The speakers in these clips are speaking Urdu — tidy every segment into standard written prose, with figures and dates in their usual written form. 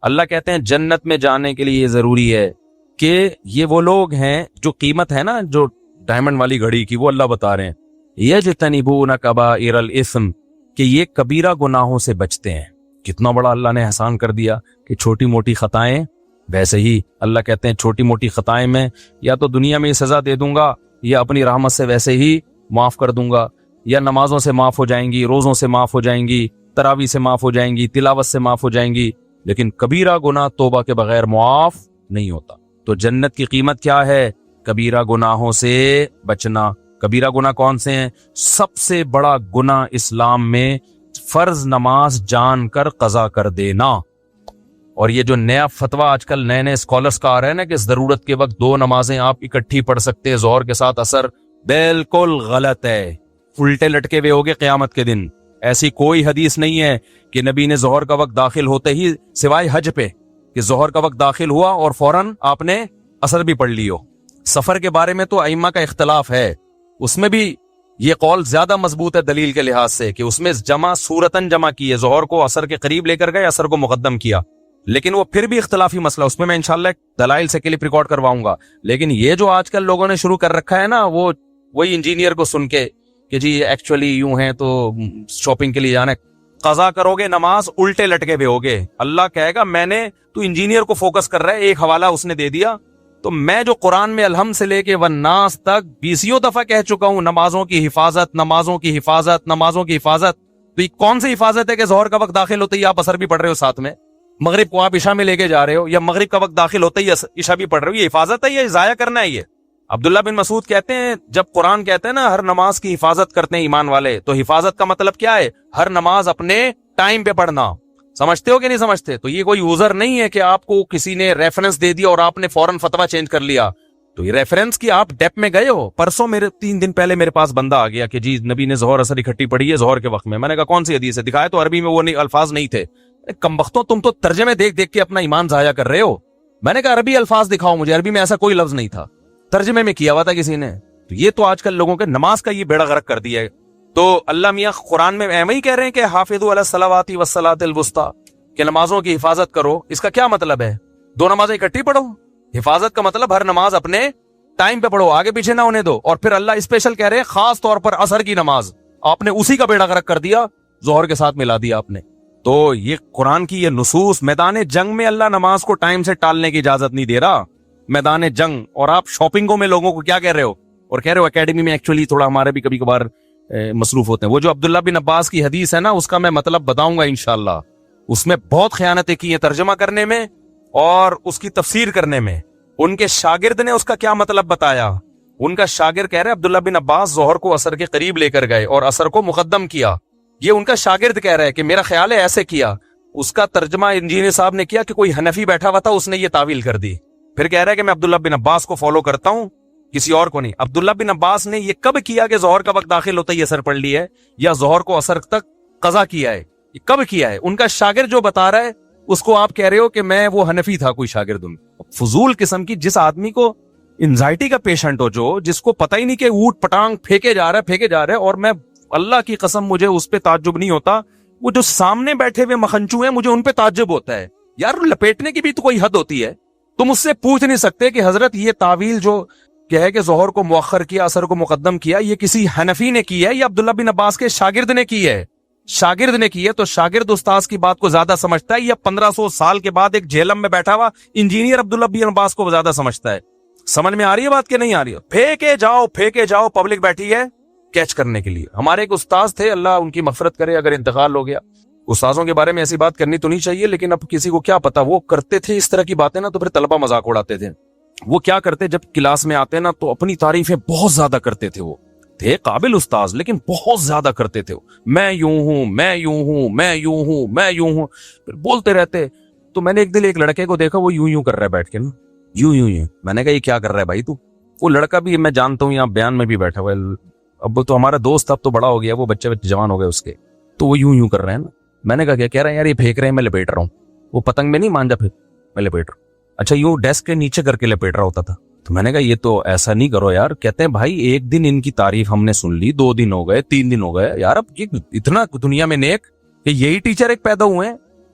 اللہ کہتے ہیں جنت میں جانے کے لیے یہ ضروری ہے کہ یہ وہ لوگ ہیں جو قیمت ہے نا جو ڈائمنڈ والی گھڑی کی، وہ اللہ بتا رہے ہیں یجتنبون کبائر الاثم، کہ یہ کبیرہ گناہوں سے بچتے ہیں۔ کتنا بڑا اللہ نے احسان کر دیا کہ چھوٹی موٹی خطائیں، ویسے ہی اللہ کہتے ہیں چھوٹی موٹی خطائیں میں یا تو دنیا میں سزا دے دوں گا یا اپنی رحمت سے ویسے ہی معاف کر دوں گا، یا نمازوں سے معاف ہو جائیں گی، روزوں سے معاف ہو جائیں گی، تراویح سے معاف ہو جائیں گی، تلاوت سے معاف ہو جائیں گی، لیکن کبیرہ گناہ توبہ کے بغیر معاف نہیں ہوتا۔ تو جنت کی قیمت کیا ہے؟ کبیرہ گناہوں سے بچنا۔ کبیرہ گناہ کون سے ہیں؟ سب سے بڑا گناہ اسلام میں فرض نماز جان کر قضا کر دینا۔ اور یہ جو نیا فتویٰ آج کل نئے نئے اسکالرس کا آ رہا ہے نا کہ ضرورت کے وقت 2 نمازیں آپ اکٹھی پڑھ سکتے ہیں ظہر کے ساتھ اثر، بالکل غلط ہے۔ الٹے لٹکے ہوئے ہوگے قیامت کے دن۔ ایسی کوئی حدیث نہیں ہے کہ نبی نے ظہر کا وقت داخل ہوتے ہی، سوائے حج پہ کہ ظہر کا وقت داخل ہوا اور فوراً آپ نے اثر بھی پڑھ لی ہو۔ سفر کے بارے میں تو ائمہ کا اختلاف ہے، اس میں بھی یہ قول زیادہ مضبوط ہے دلیل کے لحاظ سے کہ اس میں جمع صورتاً جمع کی ہے، ظہر کو اثر کے قریب لے کر گئے، اثر کو مقدم کیا، لیکن وہ پھر بھی اختلافی مسئلہ، اس میں انشاءاللہ دلائل سے کلپ ریکارڈ کرواؤں گا۔ لیکن یہ جو آج کل لوگوں نے شروع کر رکھا ہے نا، وہ وہی انجینئر کو سن کے کہ جی ایکچولی یوں ہے تو شاپنگ کے لیے جانا ہے، قضا کرو گے نماز الٹے لٹکے ہوئے ہوگے۔ اللہ کہے گا میں نے، تو انجینئر کو فوکس کر رہا ہے، ایک حوالہ اس نے دے دیا، تو میں جو قرآن میں الحمد سے لے کے والناس تک 20 دفعہ کہہ چکا ہوں نمازوں کی حفاظت، نمازوں کی حفاظت، نمازوں کی حفاظت، تو یہ کون سی حفاظت ہے کہ ظہر کا وقت داخل ہوتے ہی آپ اثر بھی پڑھ رہے ہو ساتھ میں، مغرب کو آپ عشاء میں لے کے جا رہے ہو، یا مغرب کا وقت داخل ہوتے ہی عشاء بھی پڑھ رہے ہو، یہ حفاظت ہے یا ضائع کرنا ہے؟ یہ عبداللہ بن مسعود کہتے ہیں جب قرآن کہتے ہیں نا ہر نماز کی حفاظت کرتے ہیں ایمان والے، تو حفاظت کا مطلب کیا ہے؟ ہر نماز اپنے ٹائم پہ پڑھنا۔ سمجھتے ہو کہ نہیں سمجھتے؟ تو یہ کوئی عذر نہیں ہے کہ آپ کو کسی نے ریفرنس دے دیا اور آپ نے فوراً فتویٰ چینج کر لیا۔ تو یہ ریفرنس کی آپ ڈیپ میں گئے ہو۔ پرسوں 3 دن پہلے میرے پاس بندہ آ گیا کہ جی نبی نے ظہر اثر اکٹھی پڑھی ہے ظہر کے وقت میں نے کہا کون سی حدیث ہے؟ دکھایا تو عربی میں وہ الفاظ نہیں تھے۔ کمبختوں تم تو ترجمے دیکھ دیکھ کے اپنا ایمان ضائع کر رہے ہو۔ میں نے کہا عربی الفاظ دکھاؤ مجھے، عربی میں ایسا کوئی لفظ نہیں تھا، ترجمے میں کیا ہوا تھا کسی نے۔ تو یہ تو آج کل لوگوں کے نماز کا یہ بیڑا غرق کر دیا ہے۔ تو اللہ میاں قرآن میں ایویں ہی کہہ رہے ہیں کہ حافظوا علی الصلوات والصلاۃ الوسطی، کہ نمازوں کی حفاظت کرو۔ اس کا کیا مطلب ہے؟ 2 نمازیں اکٹھی پڑھو؟ حفاظت کا مطلب ہر نماز اپنے ٹائم پہ پڑھو، آگے پیچھے نہ ہونے دو۔ اور پھر اللہ اسپیشل کہہ رہے ہیں خاص طور پر عصر کی نماز، آپ نے اسی کا بیڑا غرق کر دیا، ظہر کے ساتھ ملا دیا آپ نے۔ تو یہ قرآن کی یہ نصوص، میدان جنگ میں اللہ نماز کو ٹائم سے ٹالنے کی اجازت نہیں دے رہا، میدان جنگ۔ اور آپ شاپنگوں میں لوگوں کو کیا کہہ رہے ہو؟ اور کہہ رہے ہو اکیڈمی میں ایکچولی تھوڑا ہمارے بھی کبھی کبھار مصروف ہوتے ہیں۔ وہ جو عبداللہ بن عباس کی حدیث ہے نا، اس کا میں مطلب بتاؤں گا انشاءاللہ۔ اس میں بہت خیانتیں کی ہیں ترجمہ کرنے میں اور اس کی تفسیر کرنے میں۔ ان کے شاگرد نے اس کا کیا مطلب بتایا۔ ان کا شاگرد کہہ رہے عبداللہ بن عباس ظہر کو عصر کے قریب لے کر گئے اور عصر کو مقدم کیا۔ یہ ان کا شاگرد کہہ رہا ہے کہ میرا خیال ہے ایسے کیا۔ اس کا ترجمہ انجینئر صاحب نے کیا کہ کوئی حنفی بیٹھا ہوا تھا، اس نے یہ تعویل کر دی۔ پھر کہہ رہا ہے کہ میں عبداللہ بن عباس کو فالو کرتا ہوں، کسی اور کو نہیں۔ عبداللہ بن عباس نے یہ کب کیا کہ ظہر کا وقت داخل ہوتا ہی اثر پڑھ لی ہے، یا ظہر کو عصر تک قضا کیا ہے؟ یہ کب کیا ہے؟ ان کا شاگرد جو بتا رہا ہے اس کو آپ کہہ رہے ہو کہ میں وہ حنفی تھا کوئی شاگرد۔ فضول قسم کی، جس آدمی کو انزائٹی کا پیشنٹ ہو، جس کو پتہ ہی نہیں کہ اوٹ پٹانگ پھینکے جا رہا ہے، اور میں اللہ کی قسم مجھے اس پہ تعجب نہیں ہوتا، وہ جو سامنے بیٹھے ہوئے مخنچو ہیں مجھے ان پہ تعجب ہوتا ہے۔ یار لپیٹنے کی بھی تو کوئی حد ہوتی ہے۔ تم اس سے پوچھ نہیں سکتے کہ حضرت یہ تعویل جو کہ ظہر کو مؤخر کیا عصر کو مقدم کیا، یہ کسی حنفی نے کی ہے یا عبداللہ بن عباس کے شاگرد نے کی ہے؟ شاگرد نے کی ہے تو شاگرد استاذ کی بات کو زیادہ سمجھتا ہے، یا 1500 سال کے بعد ایک جہلم میں بیٹھا ہوا انجینئر عبداللہ بن عباس کو زیادہ سمجھتا ہے؟ سمجھ میں آ رہی ہے بات کہ نہیں آ رہی ہے؟ پھینکے جاؤ، پبلک بیٹھی ہے کیچ کرنے کے لیے۔ ہمارے ایک استاذ تھے، اللہ ان کی مغفرت کرے اگر انتقال ہو گیا۔ استاذوں کے بارے میں ایسی بات کرنی تو نہیں چاہیے، لیکن اب کسی کو کیا پتا، وہ کرتے تھے اس طرح کی باتیں نا، تو پھر طلبہ مذاق اڑاتے تھے۔ وہ کیا کرتے جب کلاس میں آتے نا تو اپنی تعریفیں بہت زیادہ کرتے تھے۔ وہ تھے قابل استاذ لیکن بہت زیادہ کرتے تھے، میں یوں ہوں، میں یوں ہوں، میں یوں ہوں، میں یوں ہوں، پھر بولتے رہتے۔ تو میں نے ایک دن ایک لڑکے کو دیکھا، وہ یوں کر رہا ہے بیٹھ کے نا، یوں۔ میں نے کہا یہ کیا کر رہا ہے بھائی تو؟ وہ لڑکا بھی میں جانتا ہوں، یہاں بیان میں بھی بیٹھا ہوا ہے، اب تو ہمارا دوست اب تو بڑا ہو گیا، وہ بچے جوان ہو گئے اس کے، تو وہ یوں کر رہے ہیں نا۔ میں نے کہا کیا کہہ رہے ہیں یار؟ یہ پھینک رہے ہیں، میں لپیٹ رہا ہوں۔ وہ پتنگ میں نہیں مانجا، پھر میں لپیٹ رہا ہوں۔ اچھا یوں ڈیسک کے نیچے کر کے لپیٹ رہا ہوتا تھا۔ تو میں نے کہا یہ تو ایسا نہیں کرو یار۔ کہتے ہیں بھائی ایک دن ان کی تعریف ہم نے سن لی، 2 دن ہو گئے، 3 دن ہو گئے، یار اب یہ اتنا دنیا میں نیک کہ یہی ٹیچر ایک پیدا ہوئے ہیں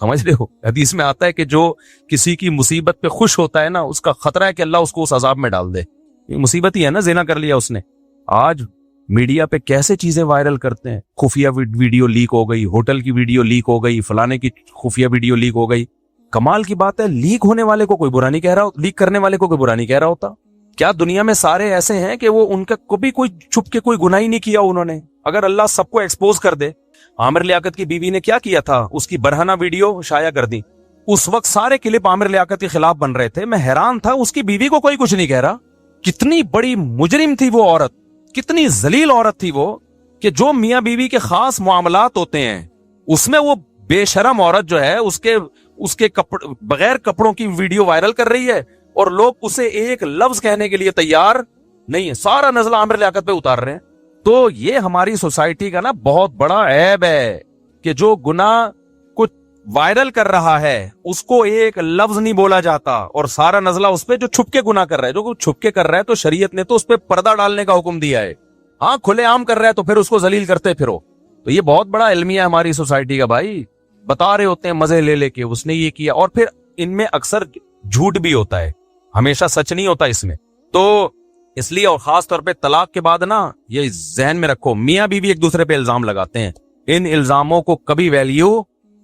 سمجھ رہے ہو؟ حدیث میں آتا ہے کہ جو کسی کی مصیبت پہ خوش ہوتا ہے نا، اس کا خطرہ ہے کہ اللہ اس کو اس عذاب میں ڈال دے. یہ مصیبت ہی ہے نا، زنا کر لیا اس نے. آج میڈیا پہ کیسے چیزیں وائرل کرتے ہیں، خفیہ ویڈیو لیک ہو گئی، ہوٹل کی ویڈیو لیک ہو گئی، فلانے کی خفیہ ویڈیو لیک ہو گئی. کمال کی بات ہے، لیک ہونے والے کو کوئی برا نہیں کہہ رہا، لیک کرنے والے کو کوئی برا نہیں کہہ رہا ہوتا. کیا دنیا میں سارے ایسے ہیں کہ وہ ان کا کبھی کوئی چھپ کے کوئی گناہ ہی نہیں کیا انہوں نے؟ اگر اللہ سب کو ایکسپوز کر دے. عامر لیاقت کی بیوی نے کیا کیا تھا، اس کی برہنہ ویڈیو شائع کر دی. اس وقت سارے کلپ عامر لیاقت کے خلاف بن رہے تھے. میں حیران تھا، اس کی بیوی کو کوئی کچھ نہیں کہہ رہا. کتنی بڑی مجرم تھی وہ عورت، کتنی ذلیل عورت تھی وہ، کہ جو میاں بیوی کے خاص معاملات ہوتے ہیں اس میں وہ بے شرم عورت جو ہے اس کے بغیر کپڑوں کی ویڈیو وائرل کر رہی ہے، اور لوگ اسے ایک لفظ کہنے کے لیے تیار نہیں ہے. سارا نزلہ عامر لیاقت پہ اتار رہے ہیں. تو یہ ہماری سوسائٹی کا نا بہت بڑا عیب ہے کہ جو گناہ کچھ وائرل کر رہا ہے اس کو ایک لفظ نہیں بولا جاتا، اور سارا نزلہ اس پہ جو چھپ کے گناہ کر رہا ہے. جو چھپ کے کر رہا ہے تو شریعت نے تو اس پہ پردہ ڈالنے کا حکم دیا ہے. ہاں کھلے عام کر رہا ہے تو پھر اس کو ذلیل کرتے پھرو. تو یہ بہت بڑا المیہ ہے ہماری سوسائٹی کا بھائی. بتا رہے ہوتے ہیں مزے لے لے کے اس نے یہ کیا، اور پھر ان میں اکثر جھوٹ بھی ہوتا ہے، ہمیشہ سچ نہیں ہوتا اس میں. تو اس لیے، اور خاص طور پہ طلاق کے بعد نا یہ ذہن میں رکھو، میاں بیوی ایک دوسرے پہ الزام لگاتے ہیں، ان الزاموں کو کبھی ویلیو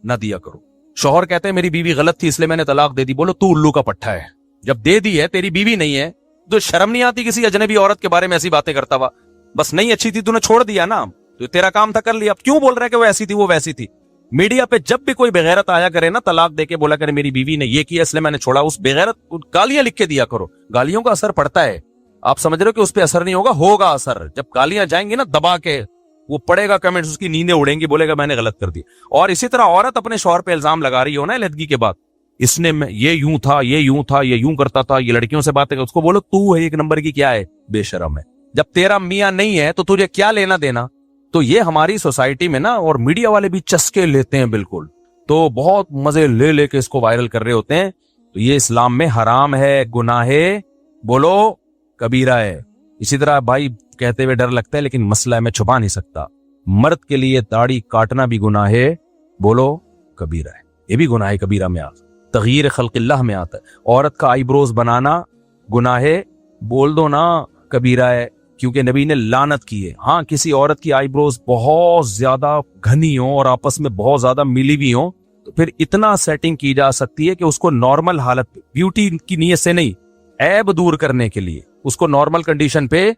نہ دیا کرو. شوہر کہتے ہیں میری بیوی غلط تھی اس لیے میں نے طلاق دے دی. بولو تو الو کا پٹھا ہے. جب دے دی ہے، تیری بیوی نہیں ہے، تو شرم نہیں آتی کسی اجنبی عورت کے بارے میں ایسی باتیں کرتا ہوا؟ بس نہیں اچھی تھی تو نے چھوڑ دیا نا، تو تیرا کام تھا کر لیا. اب کیوں بول رہا ہے کہ وہ ایسی تھی وہ ویسی تھی؟ میڈیا پہ جب بھی کوئی بغیرت آیا کرے نا، طلاق دے کے بولا کرے میری بیوی نے یہ کیا اس لیے میں نے چھوڑا، اس بغیرت گالیاں لکھ کے دیا کرو. گالیوں کا اثر پڑتا ہے. آپ سمجھ رہے ہو کہ اس پہ اثر نہیں ہوگا اثر. جب گالیاں جائیں گی نا دبا کے، وہ پڑھے گا کمنٹس، اس کی نیندیں اڑیں گی، بولے گا میں نے غلط کر دی. اور اسی طرح عورت اپنے شوہر پہ الزام لگا رہی ہو نا علیحدگی کے بعد، اس نے یہ یوں تھا، یہ یوں تھا، یہ یوں کرتا تھا، یہ لڑکیوں سے باتیں، اس کو بولو تو ایک نمبر کی کیا ہے، بے شرم ہے. جب تیرا میاں نہیں ہے تو تجھے کیا لینا دینا؟ تو یہ ہماری سوسائٹی میں نا، اور میڈیا والے بھی چسکے لیتے ہیں بالکل، تو بہت مزے لے لے کے اس کو وائرل کر رہے ہوتے ہیں. تو یہ اسلام میں حرام ہے، گناہ ہے، بولو کبیرہ ہے. اسی طرح بھائی کہتے ہوئے ڈر لگتا ہے لیکن مسئلہ ہے میں چھپا نہیں سکتا، مرد کے لیے داڑھی کاٹنا بھی گناہ ہے، بولو کبیرہ ہے. یہ بھی گناہ کبیرہ میں آتا، تغییر خلق اللہ میں آتا ہے. عورت کا آئی بروز بنانا گناہ ہے، بول دو نا کبیرہ ہے، کیونکہ نبی نے لعنت کی ہے. ہاں کسی عورت کی آئی بروز بہت زیادہ گھنی ہوں اور آپس میں بہت زیادہ ملی ہوئی ہوں تو پھر اتنا سیٹنگ کی جا سکتی ہے کہ اس کو نارمل حالت پہ، بیوٹی کی نیت سے نہیں، عیب دور کرنے کے لیے اس کو نارمل کنڈیشن پہ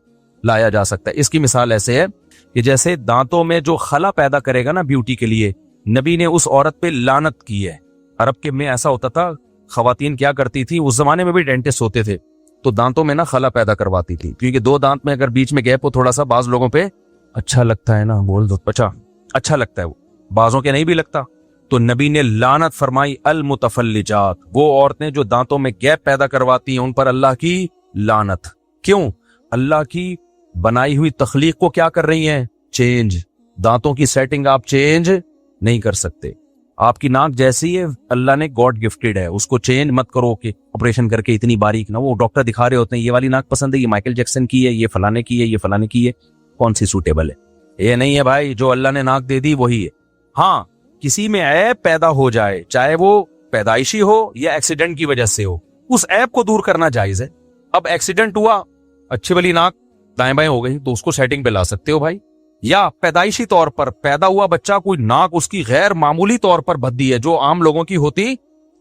لایا جا سکتا ہے. اس کی مثال ایسے ہے کہ جیسے دانتوں میں جو خلا پیدا کرے گا نا بیوٹی کے لیے، نبی نے اس عورت پہ لعنت کی ہے. عرب کے میں ایسا ہوتا تھا، خواتین کیا کرتی تھی، اس زمانے میں بھی ڈینٹسٹ ہوتے تھے، تو دانتوں میں نا خلا پیدا کرواتی تھی، کیونکہ دو دانت میں اگر بیچ میں گیپ ہو تھوڑا سا، بعض لوگوں پہ اچھا لگتا ہے نا، بول دو پچا اچھا لگتا ہے، وہ بعضوں کے نہیں بھی لگتا. تو نبی نے لعنت فرمائی، المتفلجات، وہ عورتیں جو دانتوں میں گیپ پیدا کرواتی ہیں ان پر اللہ کی لعنت. کیوں؟ اللہ کی بنائی ہوئی تخلیق کو کیا کر رہی ہیں، چینج. دانتوں کی سیٹنگ آپ چینج نہیں کر سکتے. آپ کی ناک جیسی ہے اللہ نے گاڈ گفٹڈ ہے، اس کو چینج مت کرو کہ آپریشن کر کے اتنی باریک نہ. وہ ڈاکٹر دکھا رہے ہوتے ہیں یہ والی ناک پسند ہے، یہ مائیکل جیکسن کی ہے، یہ فلانے کی ہے، یہ فلانے کی ہے، کون سی سوٹیبل ہے. یہ نہیں ہے بھائی، جو اللہ نے ناک دے دی وہی ہے. ہاں کسی میں عیب پیدا ہو جائے، چاہے وہ پیدائشی ہو یا ایکسیڈنٹ کی وجہ سے ہو، اس عیب کو دور کرنا جائز ہے. اب ایکسیڈنٹ ہوا، اچھی والی ناک دائیں بائیں ہو گئی تو اس کو سیٹنگ پہ لا سکتے ہو بھائی. یا پیدائشی طور پر پیدا ہوا بچہ، کوئی ناک اس کی غیر معمولی طور پر بھدی ہے جو عام لوگوں کی ہوتی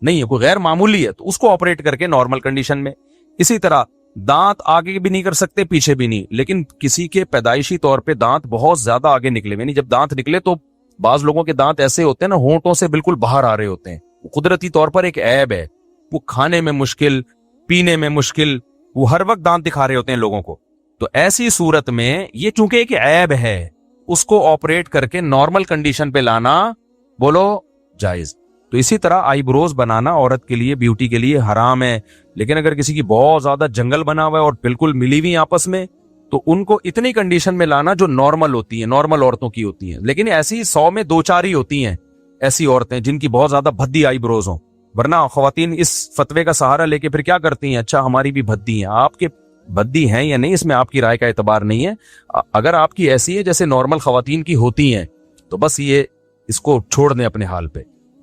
نہیں ہے، کوئی غیر معمولی ہے، تو اس کو آپریٹ کر کے نارمل کنڈیشن میں. اسی طرح دانت آگے بھی نہیں کر سکتے پیچھے بھی نہیں، لیکن کسی کے پیدائشی طور پہ دانت بہت زیادہ آگے نکلے ہوئے، جب دانت نکلے تو بعض لوگوں کے دانت ایسے ہوتے ہیں نا، ہونٹوں سے بالکل باہر آ رہے ہوتے ہیں. قدرتی طور پر ایک عیب ہے، وہ کھانے میں مشکل، پینے میں مشکل، وہ ہر وقت دانت دکھا رہے ہوتے ہیں لوگوں کو. تو ایسی صورت میں یہ چونکہ ایک عیب ہے، اس کو آپریٹ کر کے نارمل کنڈیشن پہ لانا بولو جائز. تو اسی طرح آئی بروز بنانا عورت کے لیے، بیوٹی کے لیے حرام ہے. لیکن اگر کسی کی بہت زیادہ جنگل بنا ہوا ہے اور بالکل ملی ہوئی آپس میں، تو ان کو اتنی کنڈیشن میں لانا جو نارمل ہوتی ہیں، نارمل عورتوں کی ہوتی ہیں. لیکن ایسی 100 میں 2-4 ہی ہوتی ہیں ایسی عورتیں جن کی بہت زیادہ بھدی آئی بروز ہوں. ورنہ خواتین اس فتوے کا سہارا لے کے پھر کیا کرتی ہیں، اچھا ہماری بھی بھدی ہیں. آپ کے بھدی ہیں یا نہیں اس میں آپ کی رائے کا اعتبار نہیں ہے. اگر آپ کی ایسی ہے جیسے نارمل خواتین کی ہوتی ہیں تو بس یہ اس کو چھوڑ دیں اپنے حال پہ.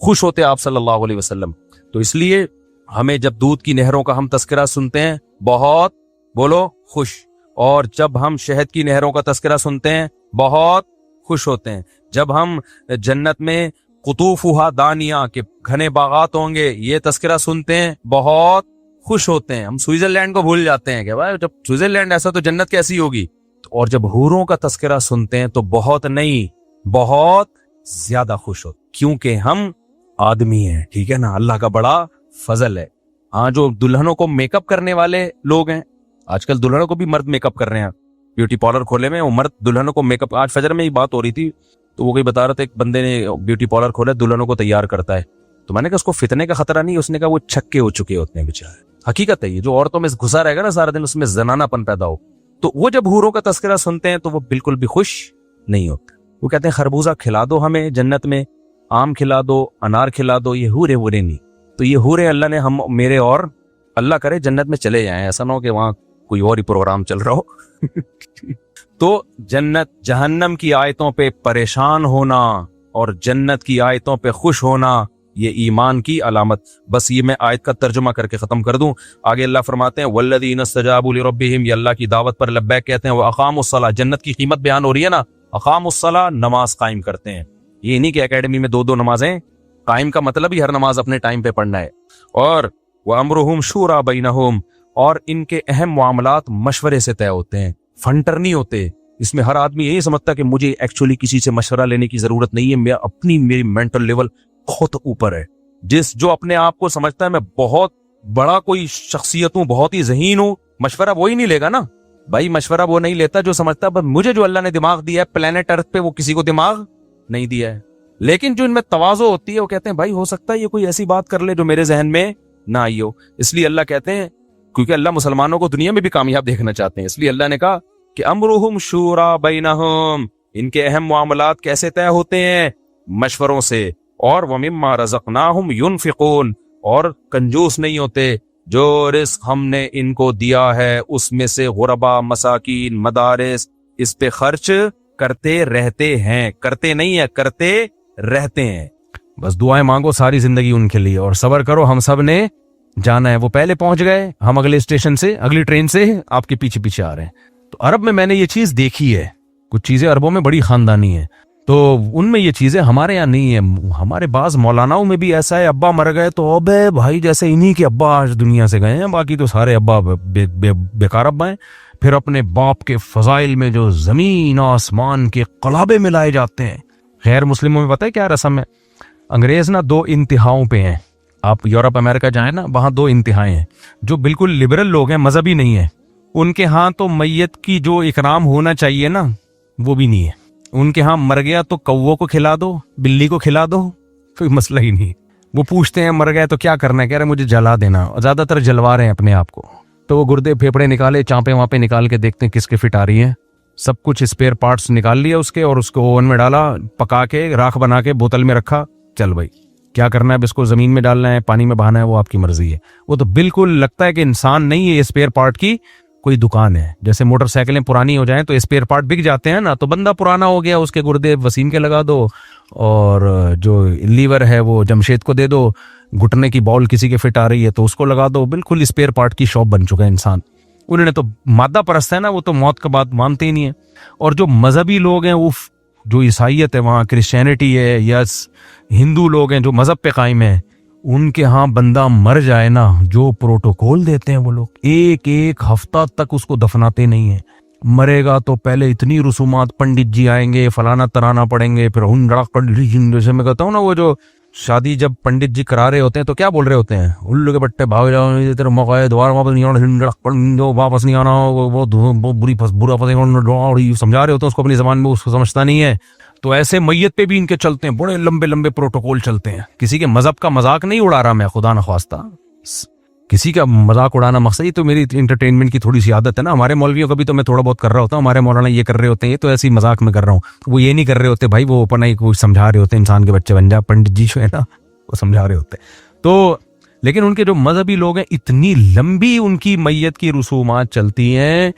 خوش ہوتے آپ صلی اللہ علیہ وسلم. تو اس لیے ہمیں جب دودھ کی نہروں کا ہم تذکرہ سنتے ہیں بہت بولو خوش، اور جب ہم شہد کی نہروں کا تذکرہ سنتے ہیں بہت خوش ہوتے ہیں. جب ہم جنت میں قطوفھا دانیہ کے گھنے باغات ہوں گے یہ تذکرہ سنتے ہیں بہت خوش ہوتے ہیں. ہم سوئٹزرلینڈ کو بھول جاتے ہیں کہ بھائی جب سوئٹزرلینڈ ایسا تو جنت کیسی ہوگی. اور جب حوروں کا تذکرہ سنتے ہیں تو بہت نہیں بہت زیادہ خوش ہوتے، کیونکہ ہم آدمی ہیں. ٹھیک ہے نا، اللہ کا بڑا فضل ہے. ہاں جو دلہنوں کو میک اپ کرنے والے لوگ ہیں، آج کل دلہنوں کو بھی مرد میک اپ کر رہے ہیں. بیوٹی پارلر کھولے میں وہ مرد دلہنوں کو میک اپ، آج فجر میں ہی بات ہو رہی تھی تو وہ کوئی بتا رہا تھا ایک بندے نے بیوٹی پارلر کھولا دلہنوں کو تیار کرتا ہے. تو میں نے کہا اس کو فتنے کا خطرہ نہیں، اس نے کہا وہ چھکے ہو چکے ہوتے ہیں بیچارے. حقیقت ہے یہ، جو عورتوں میں گھسا رہے گا نا سارا دن اس میں زنانہ پن پیدا ہو. تو وہ جب حوروں کا تذکرہ سنتے ہیں تو وہ بالکل بھی خوش نہیں ہوتے. وہ کہتے ہیں خربوزہ کھلا دو ہمیں جنت میں، آم کھلا دو، انار کھلا دو، یہ حورے وورے نہیں. تو یہ حورے اللہ نے ہم میرے اور اللہ کرے جنت میں چلے جائیں، ایسا نہ ہو کہ وہاں کوئی اور ہی پروگرام چل رہا ہو. تو جنت جہنم کی آیتوں پہ پریشان ہونا اور جنت کی آیتوں پہ خوش ہونا یہ ایمان کی علامت. بس یہ میں آیت کا ترجمہ کر کے ختم کر دوں. آگے اللہ فرماتے ہیں والذین استجابوا لربہم، یہ اللہ کی دعوت پر لبیک کہتے ہیں. واقاموا الصلاۃ، جنت کی قیمت بیان ہو رہی ہے نا. اقاموا الصلاۃ، نماز قائم کرتے ہیں. یہ نہیں کہ اکیڈمی میں دو نمازیں قائم کا مطلب ہی ہر نماز اپنے ٹائم پہ پڑھنا ہے. اور وامرہم شورا بینہم، اور ان کے اہم معاملات مشورے سے طے ہوتے ہیں، فنٹر نہیں ہوتے. اس میں ہر آدمی یہی سمجھتا کہ مجھے ایکچولی کسی سے مشورہ لینے کی ضرورت نہیں ہے، میری مینٹل لیول بہت اوپر ہے. جو اپنے آپ کو سمجھتا ہے میں بہت بڑا کوئی شخصیت ہوں، بہت ہی ذہین ہوں، مشورہ وہی نہیں لے گا نا بھائی. مشورہ وہ نہیں لیتا جو سمجھتا ہے مجھے جو اللہ نے دماغ دیا ہے پلانٹ ارتھ پہ وہ کسی کو دماغ نہیں دیا ہے. لیکن جو ان میں تواضع ہوتی ہے وہ کہتے ہیں بھائی ہو سکتا ہے یہ کوئی ایسی بات کر لے جو میرے ذہن میں نہ آئی ہو. اس لیے اللہ کہتے ہیں، کیونکہ اللہ مسلمانوں کو دنیا میں بھی کامیاب دیکھنا چاہتے ہیں، اس لیے اللہ نے کہا کہ امرہم شورا بینہم، ان کے اہم معاملات کیسے طے ہوتے ہیں؟ مشوروں سے. اور ومما رزقناہم ینفقون، اور کنجوس نہیں ہوتے، جو رزق ہم نے ان کو دیا ہے اس میں سے غربا، مساکین، مدارس، اس پہ خرچ کرتے رہتے ہیں. کرتے نہیں ہے، کرتے رہتے ہیں. بس دعائیں مانگو ساری زندگی ان کے لیے، اور صبر کرو، ہم سب نے جانا ہے. وہ پہلے پہنچ گئے، ہم اگلے اسٹیشن سے اگلی ٹرین سے آپ کے پیچھے پیچھے آ رہے ہیں. تو عرب میں نے یہ چیز دیکھی ہے، کچھ چیزیں عربوں میں بڑی خاندانی ہیں، تو ان میں یہ چیزیں ہمارے یہاں نہیں ہیں. ہمارے بعض مولاناؤں میں بھی ایسا ہے، ابا مر گئے تو ابے بھائی جیسے انہی کے ابا آج دنیا سے گئے ہیں، باقی تو سارے ابا بیکار ابا ہیں. پھر اپنے باپ کے فضائل میں جو زمین آسمان کے قلابے ملائے جاتے ہیں. غیر مسلموں میں پتہ ہے کیا رسم ہے؟ انگریز نا دو انتہاؤں پہ ہیں. آپ یورپ امریکہ جائیں نا، وہاں دو انتہائیں ہیں. جو بالکل لبرل لوگ ہیں، مذہبی نہیں ہیں، ان کے ہاں تو میت کی جو اکرام ہونا چاہیے نا وہ بھی نہیں ہے. ان کے ہاں مر گیا تو کووں کو کھلا دو، بلی کو کھلا دو، کوئی مسئلہ ہی نہیں. وہ پوچھتے ہیں مر گئے تو کیا کرنا ہے، کہہ رہے مجھے جلا دینا. زیادہ تر جلوا رہے ہیں اپنے آپ کو. تو وہ گردے پھیپڑے نکالے، چانپے وہاں پہ نکال کے دیکھتے ہیں کس کے فٹ آ رہی ہیں. سب کچھ اسپیئر پارٹس نکال لیا اس کے، اور اس کو اوون میں ڈالا، پکا کے راکھ بنا کے بوتل میں رکھا. چل بھائی کیا کرنا ہے، اب اس کو زمین میں ڈالنا ہے، پانی میں بہانا ہے، وہ آپ کی مرضی ہے. وہ تو بالکل لگتا ہے کہ انسان نہیں ہے، یہ اسپیئر پارٹ کی کوئی دکان ہے. جیسے موٹر سائیکلیں پرانی ہو جائیں تو اسپیئر پارٹ بک جاتے ہیں نا، تو بندہ پرانا ہو گیا، اس کے گردے وسیم کے لگا دو، اور جو لیور ہے وہ جمشید کو دے دو، گھٹنے کی بال کسی کے فٹ آ رہی ہے تو اس کو لگا دو. بالکل اسپیئر پارٹ کی شاپ بن چکا ہے انسان. انہوں نے تو مادہ پرست ہے نا، وہ تو موت کا بات مانتے ہی نہیں ہے. اور جو مذہبی لوگ ہیں، جو عیسائیت ہے وہاں، کرسچینٹی ہے یا ہندو لوگ ہیں جو مذہب پہ قائم ہیں، ان کے ہاں بندہ مر جائے نا، جو پروٹوکول دیتے ہیں وہ لوگ، ایک ایک ہفتہ تک اس کو دفناتے نہیں ہیں. مرے گا تو پہلے اتنی رسومات، پنڈت جی آئیں گے، فلانا ترانا پڑیں گے، پھر جیسے میں کہتا ہوں نا، وہ جو شادی جب پنڈت جی کرا رہے ہوتے ہیں تو کیا بول رہے ہوتے ہیں، الو کے بٹے بھاگ جاؤ، تیرے موقع ہے دوبارہ واپس نہیں آنا، واپس نہیں آنا، وہ برا پتہ سمجھا رہے ہوتے ہیں اس کو اپنی زبان میں، اس کو سمجھتا نہیں ہے. تو ایسے میت پہ بھی ان کے چلتے ہیں، بڑے لمبے لمبے پروٹوکول چلتے ہیں. کسی کے مذہب کا مذاق نہیں اڑا رہا میں، خدا نخواستہ کسی کا مذاق اڑانا مقصد. یہ تو میری انٹرٹینمنٹ کی تھوڑی سی عادت ہے نا. ہمارے مولویوں کا بھی تو میں تھوڑا بہت کر رہا ہوتا ہوں، ہمارے مولانا یہ کر رہے ہوتے ہیں، یہ تو ایسی مذاق میں کر رہا ہوں. وہ یہ نہیں کر رہے ہوتے بھائی، وہ اپنا ہی کوئی سمجھا رہے ہوتے ہیں، انسان کے بچے بن جا، پنڈت جی جو ہے نا وہ سمجھا رہے ہوتے ہیں. تو لیکن ان کے جو مذہبی لوگ ہیں، اتنی لمبی ان کی میت کی رسومات چلتی ہیں.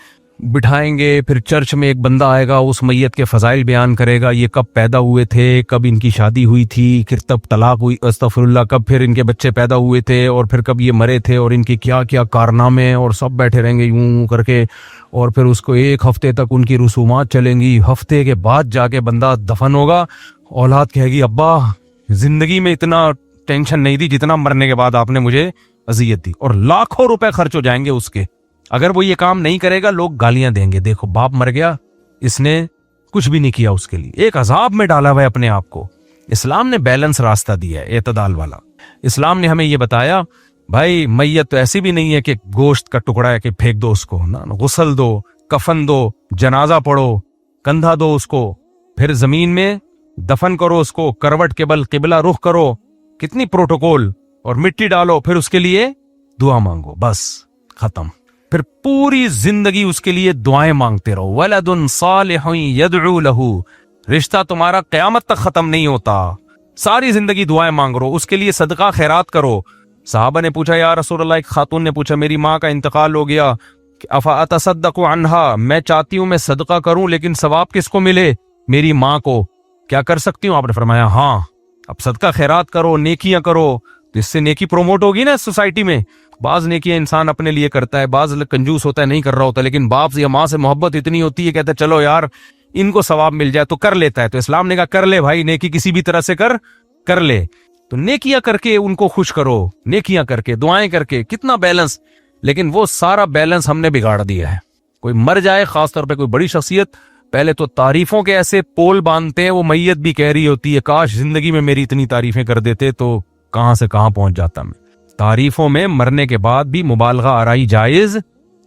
بٹھائیں گے, پھر چرچ میں ایک بندہ آئے گا, اس میت کے فضائل بیان کرے گا, یہ کب پیدا ہوئے تھے, کب ان کی شادی ہوئی تھی, پھر تب طلاق ہوئی, استغفر اللہ, کب پھر ان کے بچے پیدا ہوئے تھے, اور پھر کب یہ مرے تھے, اور ان کی کیا کیا کارنامے, اور سب بیٹھے رہیں گے یوں کر کے, اور پھر اس کو ایک ہفتے تک ان کی رسومات چلیں گی. ہفتے کے بعد جا کے بندہ دفن ہوگا, اولاد کہے گی ابا زندگی میں اتنا ٹینشن نہیں دی جتنا مرنے کے بعد آپ نے مجھے اذیت دی, اور لاکھوں روپے خرچ ہو جائیں گے اس کے. اگر وہ یہ کام نہیں کرے گا لوگ گالیاں دیں گے, دیکھو باپ مر گیا, اس نے کچھ بھی نہیں کیا اس کے لیے, ایک عذاب میں ڈالا ہوا ہے اپنے آپ کو. اسلام نے بیلنس راستہ دیا ہے, اعتدال والا. اسلام نے ہمیں یہ بتایا بھائی میت تو ایسی بھی نہیں ہے کہ گوشت کا ٹکڑا ہے کہ پھینک دو اس کو, غسل دو, کفن دو, جنازہ پڑھو, کندھا دو اس کو, پھر زمین میں دفن کرو اس کو, کروٹ کے بل قبلہ رخ کرو, کتنی پروٹوکول, اور مٹی ڈالو, پھر اس کے لیے دعا مانگو, بس ختم. پھر پوری زندگی اس کے لیے دعائیں مانگتے رہو. ولد صالح یدعو لہ, رشتہ تمہارا قیامت تک ختم نہیں ہوتا, ساری زندگی دعائیں مانگ رہو, اس کے لیے صدقہ خیرات کرو. صحابہ نے پوچھا یا رسول اللہ, ایک خاتون نے پوچھا میری ماں کا انتقال ہو گیا, افا اتصدق عنہا, میں چاہتی ہوں میں صدقہ کروں لیکن ثواب کس کو ملے, میری ماں کو, کیا کر سکتی ہوں؟ آپ نے فرمایا ہاں, اب صدقہ خیرات کرو, نیکیاں کرو, تو اس سے نیکی پروموٹ ہوگی نا سوسائٹی میں. بعض نیکیاں انسان اپنے لیے کرتا ہے, بعض کنجوس ہوتا ہے نہیں کر رہا ہوتا, لیکن باپ یا ماں سے محبت اتنی ہوتی ہے, کہتا ہے چلو یار ان کو ثواب مل جائے تو کر لیتا ہے. تو اسلام نے کہا کر لے بھائی, نیکی کسی بھی طرح سے کر لے. تو نیکیاں کر کے ان کو خوش کرو, نیکیاں کر کے, دعائیں کر کے, کتنا بیلنس. لیکن وہ سارا بیلنس ہم نے بگاڑ دیا ہے. کوئی مر جائے, خاص طور پہ کوئی بڑی شخصیت, پہلے تو تعریفوں کے ایسے پول باندھتے ہیں, وہ میت بھی کہہ رہی ہوتی ہے کاش زندگی میں میری اتنی تعریفیں کر دیتے تو کہاں سے کہاں پہنچ جاتا میں. تعریفوں میں مرنے کے بعد بھی مبالغہ آرائی جائز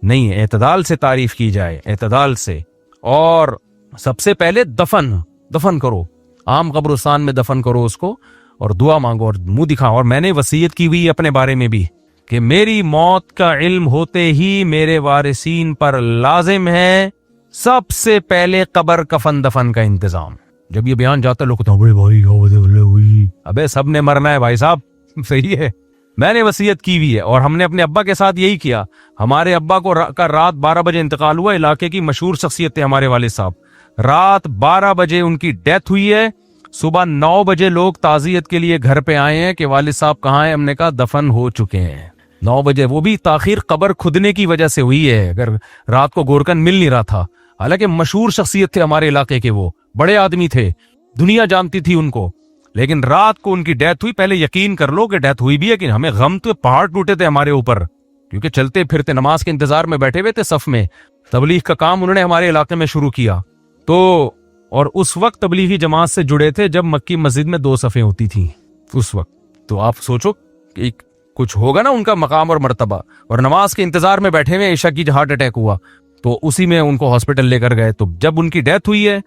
نہیں ہے, اعتدال سے تعریف کی جائے, اعتدال سے. اور سب سے پہلے دفن کرو, عام قبرستان میں دفن کرو اس کو, اور دعا مانگو اور منہ دکھاؤ. اور میں نے وصیت کی ہوئی اپنے بارے میں بھی کہ میری موت کا علم ہوتے ہی میرے وارثین پر لازم ہے سب سے پہلے قبر کفن دفن کا انتظام. جب یہ بیان جاتا لوگ کہتے ہیں ابے سب نے مرنا ہے بھائی صاحب, صحیح ہے, میں نے وصیت کی ہوئی ہے. اور ہم نے اپنے ابا کے ساتھ یہی کیا. ہمارے ابا کو رات 12 بجے انتقال ہوا, علاقے کی مشہور شخصیت تھے ہمارے والد صاحب, رات 12 بجے ان کی ڈیتھ ہوئی ہے. صبح 9 بجے لوگ تعزیت کے لیے گھر پہ آئے ہیں کہ والد صاحب کہاں ہیں, ہم نے کہا دفن ہو چکے ہیں. 9 بجے, وہ بھی تاخیر قبر کھدنے کی وجہ سے ہوئی ہے, اگر رات کو گورکن مل نہیں رہا تھا. حالانکہ مشہور شخصیت تھے ہمارے علاقے کے, وہ بڑے آدمی تھے, دنیا جانتی تھی ان کو, لیکن رات کو ان کی ڈیتھ ہوئی. پہلے یقین کر لو کہ ڈیتھ ہوئی بھی ہے, کہ ہمیں غم تو پہاڑ ٹوٹے تھے ہمارے اوپر, کیونکہ چلتے پھرتے نماز کے انتظار میں بیٹھے ہوئے تھے صف میں. تبلیغ کا کام انہوں نے ہمارے علاقے میں شروع کیا, تو اور اس وقت تبلیغی جماعت سے جڑے تھے جب مکی مسجد میں 2 صفیں ہوتی تھیں اس وقت. تو آپ سوچو کہ کچھ ہوگا نا ان کا مقام اور مرتبہ, اور نماز کے انتظار میں بیٹھے ہوئے, عشاء کی ہارٹ اٹیک ہوا تو اسی میں ان کو ہاسپٹل لے کر گئے. تو جب ان کی ڈیتھ ہوئی ہے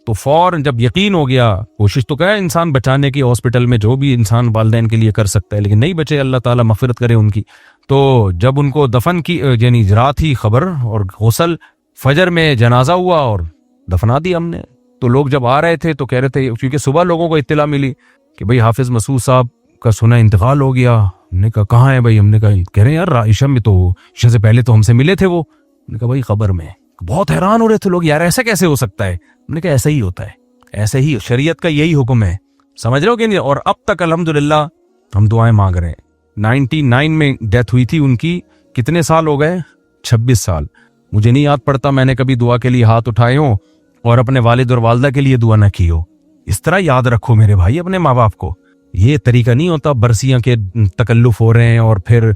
تو فوراً جب یقین ہو گیا, کوشش تو کرے انسان بچانے کی ہاسپٹل میں, جو بھی انسان والدین کے لیے کر سکتا ہے, لیکن نہیں بچے, اللہ تعالیٰ مغفرت کرے ان کی. تو جب ان کو دفن کی, یعنی رات ہی خبر اور غسل, فجر میں جنازہ ہوا اور دفنا دیا ہم نے. تو لوگ جب آ رہے تھے تو کہہ رہے تھے, کیونکہ صبح لوگوں کو اطلاع ملی کہ بھئی حافظ مسعود صاحب کا سنا انتقال ہو گیا. ہم نے کہا کہاں ہے بھائی, ہم نے کہا کہہ رہے ہیں یار عشاء میں, تو عشاء سے پہلے تو ہم سے ملے تھے وہ. ہم نے کہا بھائی قبر میں. بہت حیران ہو رہے تھے لوگ, یار ایسا کیسے ہو سکتا ہے. ہم نے کہا ایسا ہی ہوتا ہے, ایسے ہی شریعت کا یہی حکم ہے, سمجھ رہے ہو کہ نہیں. اور اب تک الحمدللہ ہم دعائیں مانگ رہے ہیں. 99 میں ڈیتھ ہوئی تھی ان کی, کتنے سال ہو گئے, 26 سال. مجھے نہیں یاد پڑتا میں نے کبھی دعا کے لیے ہاتھ اٹھائے ہوں اور اپنے والد اور والدہ کے لیے دعا نہ کی ہو. اس طرح یاد رکھو میرے بھائی اپنے ماں باپ کو. یہ طریقہ نہیں ہوتا برسیاں کے تکلف ہو رہے ہیں اور پھر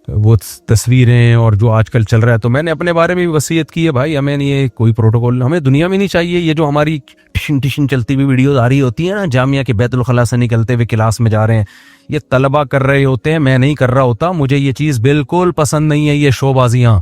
وہ تصویریں اور جو آج کل چل رہا ہے. تو میں نے اپنے بارے میں بھی وصیت کی ہے بھائی, ہمیں یہ کوئی پروٹوکول ہمیں دنیا میں نہیں چاہیے. یہ جو ہماری ٹشن چلتی ہوئی ویڈیوز آ رہی ہوتی ہیں نا, جامعہ کے بیت الخلاء سے نکلتے ہوئے کلاس میں جا رہے ہیں, یہ طلبہ کر رہے ہوتے ہیں, میں نہیں کر رہا ہوتا. مجھے یہ چیز بالکل پسند نہیں ہے, یہ شو بازیاں.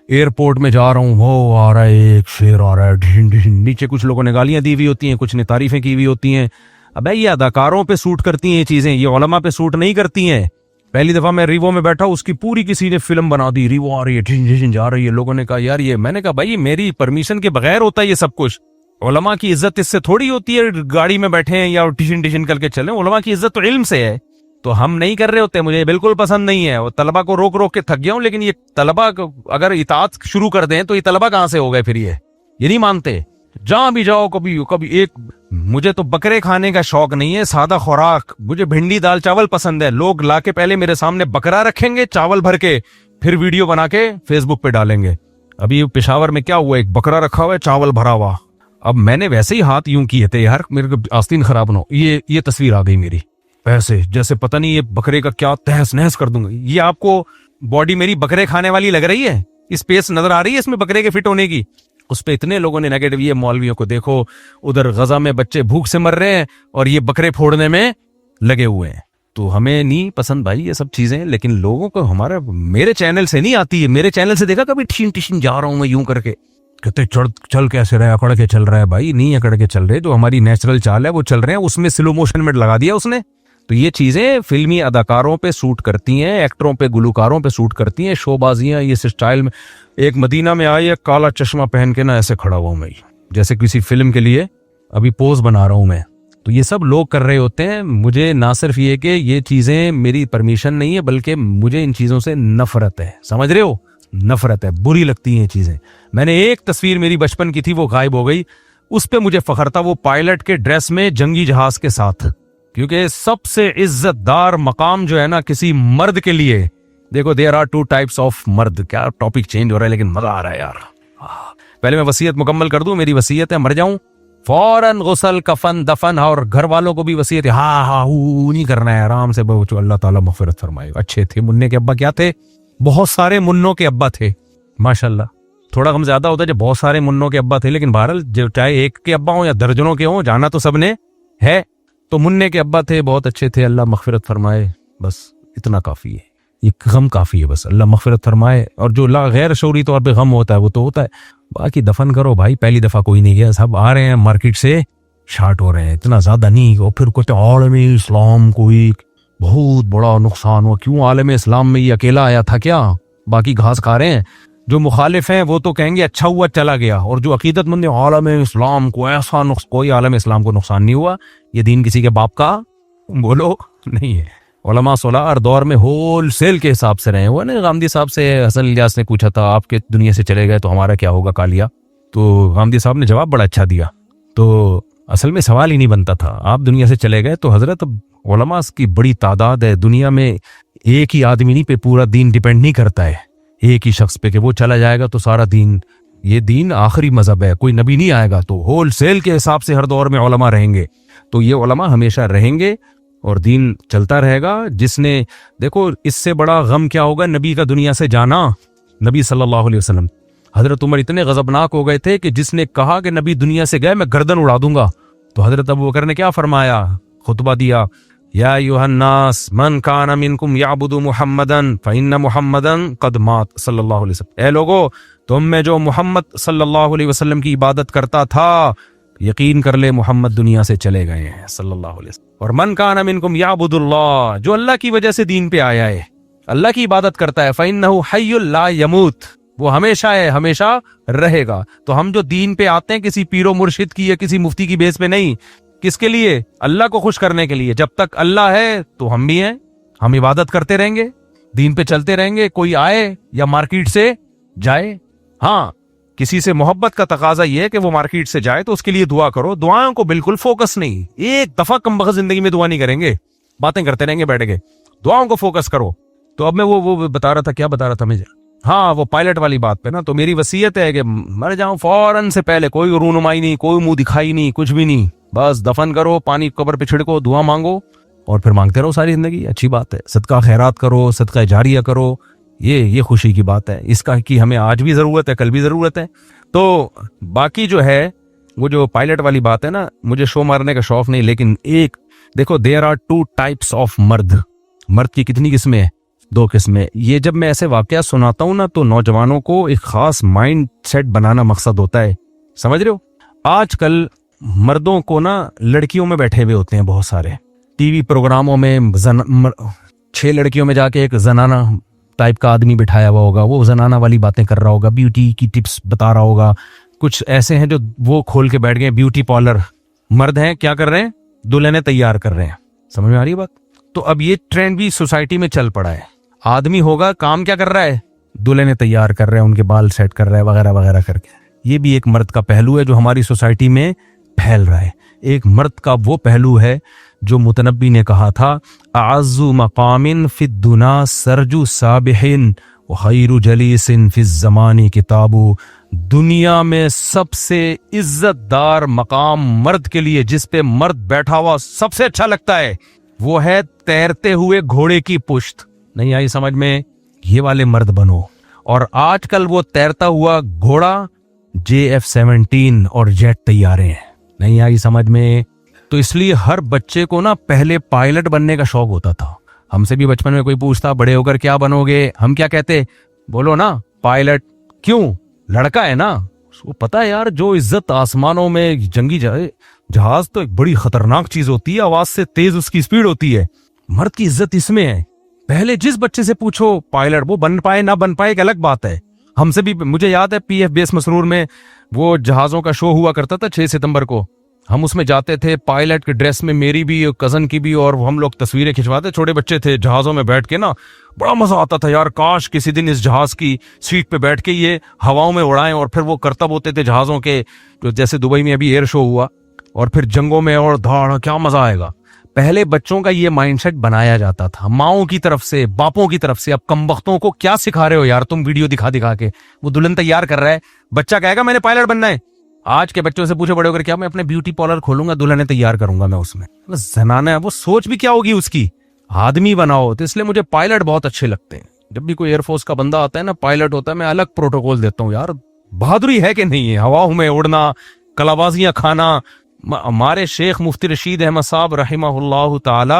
ایئرپورٹ میں جا رہا ہوں, وہ آ رہا ہے, ایک شیر آ رہا ہے, نیچے کچھ لوگوں نے گالیاں دی ہوئی ہوتی ہیں, کچھ نے تعریفیں کی ہوئی ہوتی ہیں. ابے یہ اداکاروں پہ سوٹ کرتی ہیں یہ چیزیں, یہ علماء پہ سوٹ نہیں کرتی ہیں. پہلی دفعہ میں ریوو میں بیٹھا, اس کی پوری کسی نے فلم بنا دی, ریوو آ رہی ہے, جا رہی ہے. لوگوں نے کہا یار یہ, میں نے کہا بھائی میری پرمیشن کے بغیر ہوتا ہے یہ سب کچھ. علماء کی عزت اس سے تھوڑی ہوتی ہے گاڑی میں بیٹھے ہیں یا ٹیشن کر کے چلیں. علماء کی عزت تو علم سے ہے. تو ہم نہیں کر رہے ہوتے, مجھے بالکل پسند نہیں ہے. اور طلبہ کو روک روک کے تھک گیا ہوں, لیکن یہ طلبہ اگر اطاعت شروع کر دیں تو یہ طلبہ کہاں سے ہو گئے پھر, یہ نہیں مانتے. جہاں بھی جاؤ کبھی ایک, مجھے تو بکرے کھانے کا شوق نہیں ہے, سادہ خوراک, مجھے بھنڈی دال چاول پسند ہے. لوگ لا کے پہلے میرے سامنے بکرا رکھیں گے چاول بھر کے, پھر ویڈیو بنا کے فیس بک پہ ڈالیں گے. ابھی پشاور میں کیا ہوا, ایک بکرا رکھا ہوا ہے چاول بھرا ہوا. اب میں نے ویسے ہی ہاتھ یوں کیے تھے یار, میرے کو آستین خراب نہ ہو, یہ تصویر آ گئی میری ایسے, جیسے پتہ نہیں یہ بکرے کا کیا تہس نہس کر دوں گا. یہ آپ کو باڈی میری بکرے کھانے والی لگ رہی ہے, اسپیس نظر آ رہی ہے اس میں بکرے کے فٹ ہونے کی. اس پہ اتنے لوگوں نے نیگیٹو, یہ مولویوں کو دیکھو ادھر غزہ میں بچے بھوک سے مر رہے ہیں اور یہ بکرے پھوڑنے میں لگے ہوئے ہیں. تو ہمیں نہیں پسند بھائی یہ سب چیزیں, لیکن لوگوں کو ہمارا, میرے چینل سے نہیں آتی ہے. میرے چینل سے دیکھا کبھی ٹھین جا رہا ہوں میں یوں کر کے, کہتے چل کیسے رہا ہے, اکڑ کے چل رہا ہے. بھائی نہیں اکڑ کے چل رہے, جو ہماری نیچرل چال ہے وہ چل رہے ہیں, اس میں سلو موشن میں لگا دیا اس نے. تو یہ چیزیں فلمی اداکاروں پہ سوٹ کرتی ہیں, ایکٹروں پہ گلوکاروں پہ سوٹ کرتی ہیں, شو بازیاں یہ سٹائل میں. ایک مدینہ میں آئی ہے کالا چشمہ پہن کے نا ایسے کھڑا ہوا ہوں میں, جیسے کسی فلم کے لیے ابھی پوز بنا رہا ہوں میں. تو یہ سب لوگ کر رہے ہوتے ہیں. مجھے نہ صرف یہ کہ یہ چیزیں میری پرمیشن نہیں ہے, بلکہ مجھے ان چیزوں سے نفرت ہے, سمجھ رہے ہو, نفرت ہے, بری لگتی ہیں یہ چیزیں. میں نے ایک تصویر میری بچپن کی تھی وہ غائب ہو گئی, اس پہ مجھے فخر تھا, وہ پائلٹ کے ڈریس میں جنگی جہاز کے ساتھ. کیونکہ سب سے عزت دار مقام جو ہے نا کسی مرد کے لیے, دیکھو دیر آر 2 types آف مرد. کیا ٹاپک چینج ہو رہا ہے لیکن مزہ آ رہا ہے یار. پہلے میں وصیت مکمل کر دوں. میری وصیت ہے مر جاؤں فوراً غسل کفن دفن, اور گھر والوں کو بھی وصیت ہے ہاں نہیں کرنا ہے, آرام سے بچو, اللہ تعالیٰ مغفرت فرمائے. اچھے تھے منع کے ابا, کیا تھے, بہت سارے منوں کے ابا تھے ماشاءاللہ. تھوڑا غم زیادہ ہوتا ہے جب بہت سارے منوں کے ابا تھے, لیکن بہرحال جو چاہے ایک کے ابا ہوں یا درجنوں کے ہوں, جانا تو سب نے ہے. تو منع کے ابا تھے, بہت اچھے تھے, اللہ مغفرت فرمائے. بس اتنا کافی ہے, یہ غم کافی ہے, بس اللہ مغفرت فرمائے. اور جو غیر شعوری طور پہ غم ہوتا ہے وہ تو ہوتا ہے, باقی دفن کرو بھائی. پہلی دفعہ کوئی نہیں گیا, سب آ رہے ہیں مارکیٹ سے شارٹ ہو رہے ہیں, اتنا زیادہ نہیں. اور پھر کچھ عالم اسلام کوئی بہت بڑا نقصان ہوا. کیوں عالم اسلام میں یہ اکیلا آیا تھا کیا, باقی گھاس کھا رہے ہیں. جو مخالف ہیں وہ تو کہیں گے اچھا ہوا چلا گیا, اور جو عقیدت مند عالم اسلام کو ایسا کوئی عالم اسلام کو نقصان نہیں ہوا. یہ دین کسی کے باپ کا بولو نہیں ہے. علماء صلاح ہر دور میں ہول سیل کے حساب سے رہے. وہ نا غامدی صاحب سے حسن الیاس نے پوچھا تھا آپ کے دنیا سے چلے گئے تو ہمارا کیا ہوگا کالیا, تو غامدی صاحب نے جواب بڑا اچھا دیا. تو اصل میں سوال ہی نہیں بنتا تھا, آپ دنیا سے چلے گئے تو حضرت علماء کی بڑی تعداد ہے دنیا میں. ایک ہی آدمی نہیں پہ پورا دین ڈیپینڈ نہیں کرتا ہے ایک ہی شخص پہ کہ وہ چلا جائے گا تو سارا دین. یہ دین آخری مذہب ہے, کوئی نبی نہیں آئے گا. تو ہول سیل کے حساب سے ہر دور میں علماء رہیں گے. تو یہ علماء ہمیشہ رہیں گے اور دین چلتا رہے گا. جس نے دیکھو اس سے بڑا غم کیا ہوگا نبی کا دنیا سے جانا. نبی صلی اللہ علیہ وسلم, حضرت عمر اتنے غضبناک ہو گئے تھے کہ جس نے کہا کہ نبی دنیا سے گئے میں گردن اڑا دوں گا, تو حضرت ابوبکر نے کیا فرمایا, خطبہ دیا, یا ایھا الناس من کان منکم یعبد محمدا فإن محمدا قد مات صلی اللہ علیہ وسلم. اے لوگو, تم میں جو محمد صلی اللہ علیہ وسلم کی عبادت کرتا تھا یقین کر لے محمد دنیا سے چلے گئے ہیں صلی اللہ علیہ وسلم. اور من کان منکم یعبد اللہ, جو اللہ کی وجہ سے دین پہ آیا ہے, اللہ کی عبادت کرتا ہے, فإنہ حی لا یموت, وہ ہمیشہ ہے, ہمیشہ رہے گا. تو ہم جو دین پہ آتے ہیں کسی پیر و مرشد کی یا کسی مفتی کی بیس پہ نہیں, کس کے لیے, اللہ کو خوش کرنے کے لیے. جب تک اللہ ہے تو ہم بھی ہیں, ہم عبادت کرتے رہیں گے, دین پہ چلتے رہیں گے. کوئی آئے یا مارکیٹ سے جائے, ہاں کسی سے محبت کا تقاضا یہ ہے کہ وہ مارکیٹ سے جائے تو اس کے لیے دعا کرو. دعاؤں کو بالکل فوکس نہیں, ایک دفعہ کم بخت زندگی میں دعا نہیں کریں گے, باتیں کرتے رہیں گے بیٹھ کے. دعاؤں کو فوکس کرو. تو اب میں وہ بتا رہا تھا, کیا بتا رہا تھا مجھے, ہاں وہ پائلٹ والی بات پہ نا. تو میری وصیت ہے کہ مر جاؤں فوراً سے پہلے, کوئی رونمائی نہیں, کوئی منہ دکھائی نہیں, کچھ بھی نہیں, بس دفن کرو, پانی قبر پہ چھڑکو, دعا مانگو اور پھر مانگتے رہو ساری زندگی. اچھی بات ہے, صدقہ خیرات کرو, صدقہ جاریہ کرو, یہ خوشی کی بات ہے. اس کا کی ہمیں آج بھی ضرورت ہے, کل بھی ضرورت ہے. تو باقی جو ہے وہ جو پائلٹ والی بات ہے نا, مجھے شو مارنے کا شوق نہیں, لیکن ایک دیکھو دیر آر 2 types آف مرد. مرد کی کتنی قسمیں ہیں, 2 قسمیں. یہ جب میں ایسے واقعات سناتا ہوں نا تو نوجوانوں کو ایک خاص مائنڈ سیٹ بنانا مقصد ہوتا ہے, سمجھ رہے ہو. آج کل مردوں کو نا لڑکیوں میں بیٹھے ہوئے ہوتے ہیں بہت سارے ٹی وی پروگراموں میں, 6 لڑکیوں میں جا کے ایک زنانہ ٹائپ کا آدمی بٹھایا ہوا ہوگا, وہ زنانہ والی باتیں کر رہا ہوگا, بیوٹی کی ٹپس بتا رہا ہوگا. کچھ ایسے ہیں جو وہ کھول کے بیٹھ گئے بیوٹی پارلر. مرد ہیں کیا کر رہے ہیں, دلہنیں تیار کر رہے ہیں. سمجھ میں آ رہی ہے بات, تو اب یہ ٹرینڈ بھی سوسائٹی میں چل پڑا ہے. آدمی ہوگا کام کیا کر رہا ہے, دلہنیں تیار کر رہے ہیں, ان کے بال سیٹ کر رہا ہے وغیرہ وغیرہ کر کے. یہ بھی ایک مرد کا پہلو ہے جو ہماری سوسائٹی میں پھیل رہا ہے. ایک مرد کا وہ پہلو ہے جو متنبی نے کہا تھا, اعز مقام فی الدنا سرج سابح وخیر جلیس فی الزمان کتاب. دنیا میں سب سے عزت دار مقام مرد کے لیے جس پہ مرد بیٹھا ہوا سب سے اچھا لگتا ہے وہ ہے تیرتے ہوئے گھوڑے کی پشت. نہیں آئی سمجھ میں؟ یہ والے مرد بنو. اور آج کل وہ تیرتا ہوا گھوڑا JF-17 اور جیٹ طیارے ہیں. نہیں آئی سمجھ میں؟ تو اس لیے ہر بچے کو نا پہلے پائلٹ بننے کا شوق ہوتا تھا. ہم سے بھی بچپن میں کوئی پوچھتا بڑے ہو کر کیا بنو گے, ہم کیا کہتے, بولو نا پائلٹ. کیوں؟ لڑکا ہے نا, اس کو پتا ہے یار جو عزت آسمانوں میں جنگی جہاز تو ایک بڑی خطرناک چیز ہوتی ہے, آواز سے تیز اس کی سپیڈ ہوتی ہے. مرد کی عزت اس میں ہے. پہلے جس بچے سے پوچھو پائلٹ, وہ بن پائے نہ بن پائے ایک الگ بات ہے. ہم سے بھی, مجھے یاد ہے PF بیس مسرور میں وہ جہازوں کا شو ہوا کرتا تھا 6 ستمبر کو. ہم اس میں جاتے تھے پائلٹ کے ڈریس میں, میری بھی کزن کی بھی, اور ہم لوگ تصویریں کھنچواتے. چھوٹے بچے تھے, جہازوں میں بیٹھ کے نا بڑا مزہ آتا تھا یار. کاش کسی دن اس جہاز کی سیٹ پہ بیٹھ کے یہ ہواؤں میں اڑائیں, اور پھر وہ کرتب ہوتے تھے جہازوں کے, جیسے دبئی میں ابھی ایئر شو ہوا, اور پھر جنگوں میں اور دھاڑ, کیا مزہ آئے گا. پہلے بچوں کا یہ مائنڈ سیٹ بنایا جاتا تھا ماؤں کی طرف سے, باپوں کی طرف سے. اب کمبختوں کو کیا سکھا رہے ہو یار تم, ویڈیو دکھا دکھا کے. وہ دلہن تیار کر رہا ہے, بچہ کہے گا میں نے پائلٹ بننا ہے. آج کے بچوں سے پوچھے بڑے ہو کر کیا, میں اپنے بیوٹی پارلر کھولوں گا, دلہنیں تیار کروں گا میں اس میں. زنانہ ہے وہ, سوچ بھی کیا ہوگی اس کی. آدمی بناؤ. تو اس لیے مجھے پائلٹ بہت اچھے لگتے ہیں. جب بھی کوئی ایئر فورس کا بندہ آتا ہے نا, پائلٹ ہوتا ہے, میں الگ پروٹوکول دیتا ہوں. یار بہادری ہے کہ نہیں ہے, ہواؤں میں اڑنا, کلابازیاں کھانا. ہمارے شیخ مفتی رشید احمد صاحب رحمہ اللہ تعالی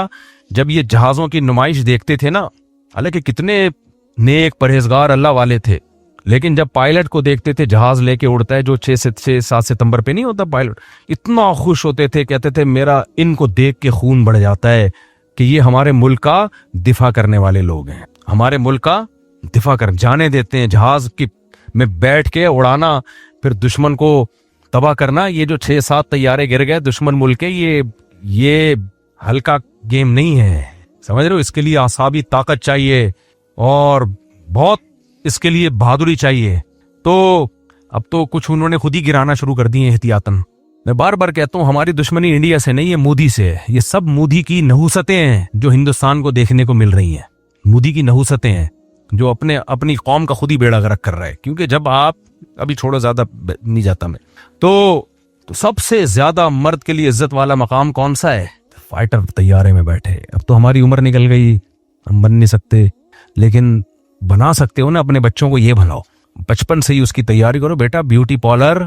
جب یہ جہازوں کی نمائش دیکھتے تھے نا, حالانکہ کتنے نیک پرہیزگار اللہ والے تھے, لیکن جب پائلٹ کو دیکھتے تھے جہاز لے کے اڑتا ہے جو 6-7 ستمبر پہ نہیں ہوتا پائلٹ, اتنا خوش ہوتے تھے. کہتے تھے میرا ان کو دیکھ کے خون بڑھ جاتا ہے کہ یہ ہمارے ملک کا دفاع کرنے والے لوگ ہیں, ہمارے ملک کا دفاع کر جانے دیتے ہیں. جہاز کی میں بیٹھ کے اڑانا, پھر دشمن کو تباہ کرنا. یہ جو 6-7 طیارے گر گئے دشمن ملک کے, یہ ہلکا گیم نہیں ہے, سمجھ رہے ہو. اس کے لیے اعصابی طاقت چاہیے اور بہت اس کے لیے بہادری چاہیے. تو اب تو کچھ انہوں نے خود ہی گرانا شروع کر دی ہیں احتیاطاً. میں بار بار کہتا ہوں ہماری دشمنی انڈیا سے نہیں ہے, مودی سے ہے. یہ سب مودی کی نحوستیں ہیں جو ہندوستان کو دیکھنے کو مل رہی ہیں. مودی کی نحوستیں ہیں جو اپنی قوم کا خود ہی بیڑا غرق کر رہا ہے. کیونکہ جب آپ, ابھی چھوڑو زیادہ نہیں جاتا میں, تو سب سے زیادہ مرد کے لیے عزت والا مقام کون سا ہے؟ فائٹر طیارے میں بیٹھے. اب تو ہماری عمر نکل گئی, ہم بن نہیں سکتے, لیکن بنا سکتے ہو نا. اپنے بچوں کو یہ بناؤ, بچپن سے ہی اس کی تیاری کرو, بیٹا بیوٹی پارلر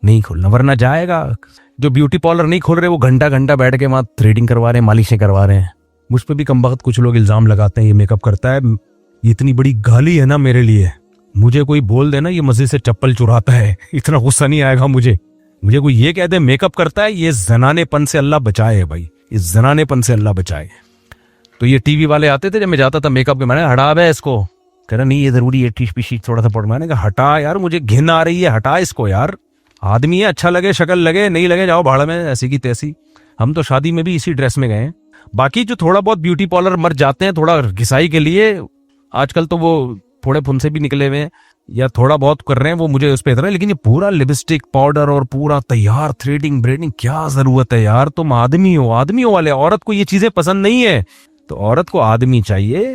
نہیں کھولنا ورنہ جائے گا. جو بیوٹی پارلر نہیں کھول رہے وہ گھنٹہ گھنٹہ بیٹھ کے وہاں تھریڈنگ کروا رہے ہیں, مالشیں کروا رہے ہیں. مجھ پہ بھی کم وقت کچھ لوگ الزام لگاتے ہیں یہ میک اپ کرتا ہے. یہ اتنی بڑی گالی ہے نا میرے لیے, مجھے کوئی بول دے نا یہ مسجد سے چپل چراتا ہے, اتنا غصہ نہیں آئے گا مجھے کوئی یہ کہہ دے میک اپ کرتا ہے. یہ زنانے پن سے اللہ بچائے بھائی, اس زنانے پن سے اللہ بچائے. تو یہ ٹی وی والے آتے تھے جب میں جاتا تھا میک اپ کے, میں نے ہٹا ہے اس کو, کہہ رہا نہیں یہ ضروری ہے ٹیش پیشی تھوڑا سا پڑ. میں نے کہا ہٹا یار, مجھے گھن آ رہی ہے, ہٹا اس کو یار. آدمی ہے, اچھا لگے شکل لگے, نہیں لگے جاؤ بھاڑ میں, ایسی کی تیسی. ہم تو شادی میں بھی اسی ڈریس میں گئے ہیں. باقی جو تھوڑا بہت بیوٹی پارلر مر جاتے ہیں تھوڑا گھسائی کے لیے, آج کل تو وہ تھوڑے پھن سے بھی نکلے ہوئے ہیں یا تھوڑا بہت کر رہے ہیں, وہ مجھے اس پہ اتنا ہے. لیکن یہ پورا لپسٹک پاؤڈر اور پورا تیار تھریڈنگ بریڈنگ کیا ضرورت ہے یار. تم آدمی ہو والے, عورت کو یہ چیزیں پسند نہیں ہے. تو عورت کو آدمی چاہیے.